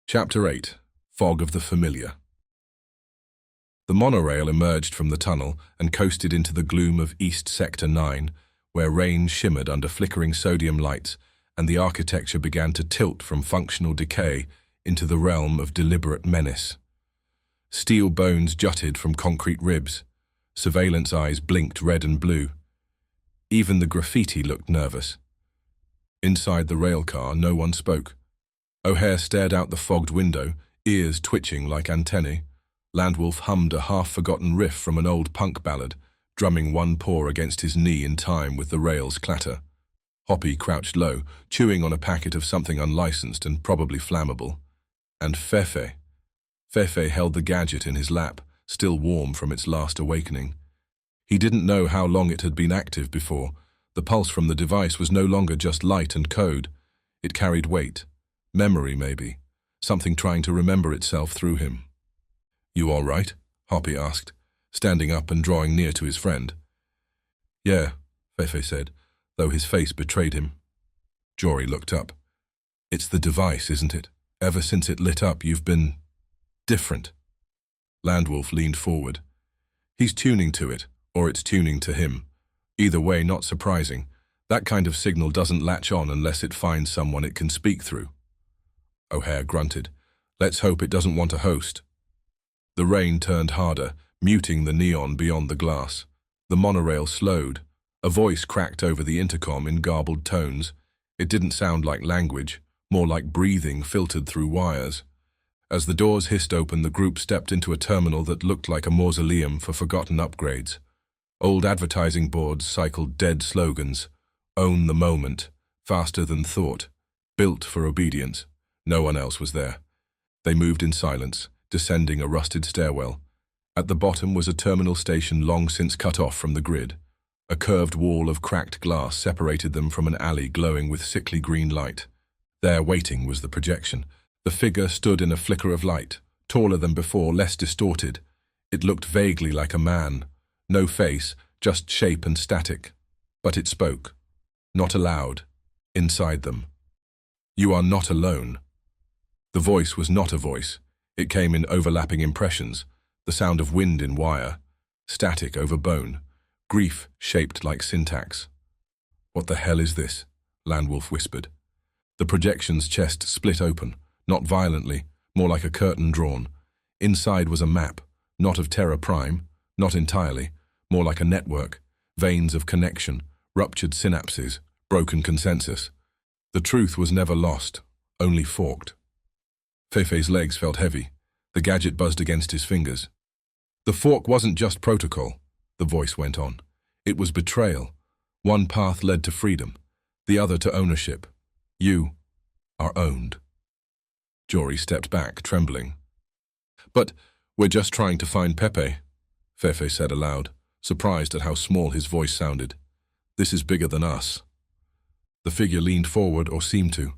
Chapter 8. Fog of the Familiar. The monorail emerged from the tunnel and coasted into the gloom of East Sector 9, where rain shimmered under flickering sodium lights and the architecture began to tilt from functional decay into the realm of deliberate menace. Steel bones jutted from concrete ribs. Surveillance eyes blinked red and blue. Even the graffiti looked nervous. Inside the railcar, no one spoke. O'Hare stared out the fogged window, ears twitching like antennae. Landwolf hummed a half-forgotten riff from an old punk ballad, drumming one paw against his knee in time with the rail's clatter. Hoppy crouched low, chewing on a packet of something unlicensed and probably flammable. And Fefe held the gadget in his lap, still warm from its last awakening. He didn't know how long it had been active before. The pulse from the device was no longer just light and code. It carried weight. Memory, maybe. Something trying to remember itself through him. "You all right?" Hoppy asked, standing up and drawing near to his friend. "Yeah," Fefe said, though his face betrayed him. Jory looked up. "It's the device, isn't it? Ever since it lit up, you've been different." Landwolf leaned forward. "He's tuning to it, or it's tuning to him. Either way, not surprising. That kind of signal doesn't latch on unless it finds someone it can speak through." O'Hare grunted. "Let's hope it doesn't want a host." The rain turned harder, muting the neon beyond the glass. The monorail slowed. A voice cracked over the intercom in garbled tones. It didn't sound like language, more like breathing filtered through wires. As the doors hissed open, the group stepped into a terminal that looked like a mausoleum for forgotten upgrades. Old advertising boards cycled dead slogans. "Own the moment," "Faster than thought," "Built for obedience." No one else was there. They moved in silence, descending a rusted stairwell. At the bottom was a terminal station long since cut off from the grid. A curved wall of cracked glass separated them from an alley glowing with sickly green light. There, waiting, was the projection. The figure stood in a flicker of light, taller than before, less distorted. It looked vaguely like a man. No face, just shape and static. But it spoke. Not aloud. Inside them. "You are not alone." The voice was not a voice. It came in overlapping impressions, the sound of wind in wire, static over bone, grief shaped like syntax. "What the hell is this?" Landwolf whispered. The projection's chest split open, not violently, more like a curtain drawn. Inside was a map, not of Tara.Prime, not entirely, more like a network, veins of connection, ruptured synapses, broken consensus. The truth was never lost, only forked. Fefe's legs felt heavy. The gadget buzzed against his fingers. "The fork wasn't just protocol," the voice went on. "It was betrayal. One path led to freedom, the other to ownership. You are owned." Jory stepped back, trembling. "But we're just trying to find Pepe," Fefe said aloud, surprised at how small his voice sounded. "This is bigger than us." The figure leaned forward, or seemed to.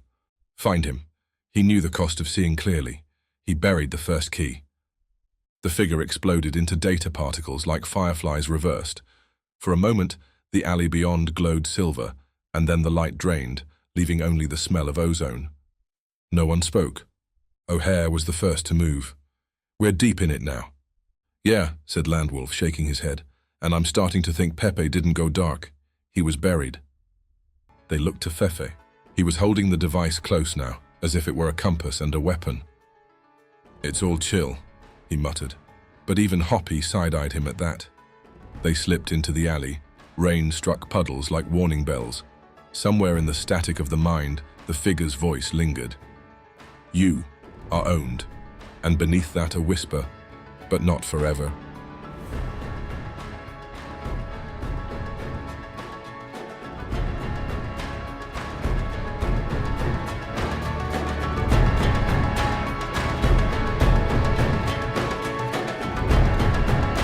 "Find him." He knew the cost of seeing clearly. He buried the first key. The figure exploded into data particles like fireflies reversed. For a moment, the alley beyond glowed silver, and then the light drained, leaving only the smell of ozone. No one spoke. O'Hare was the first to move. "We're deep in it now." "Yeah," said Landwolf, shaking his head, "and I'm starting to think Pepe didn't go dark. He was buried." They looked to Fefe. He was holding the device close now, as if it were a compass and a weapon. "It's all chill," he muttered, but even Hoppy side-eyed him at that. They slipped into the alley. Rain struck puddles like warning bells. Somewhere in the static of the mind, the figure's voice lingered. "You are owned," and beneath that a whisper, "But not forever."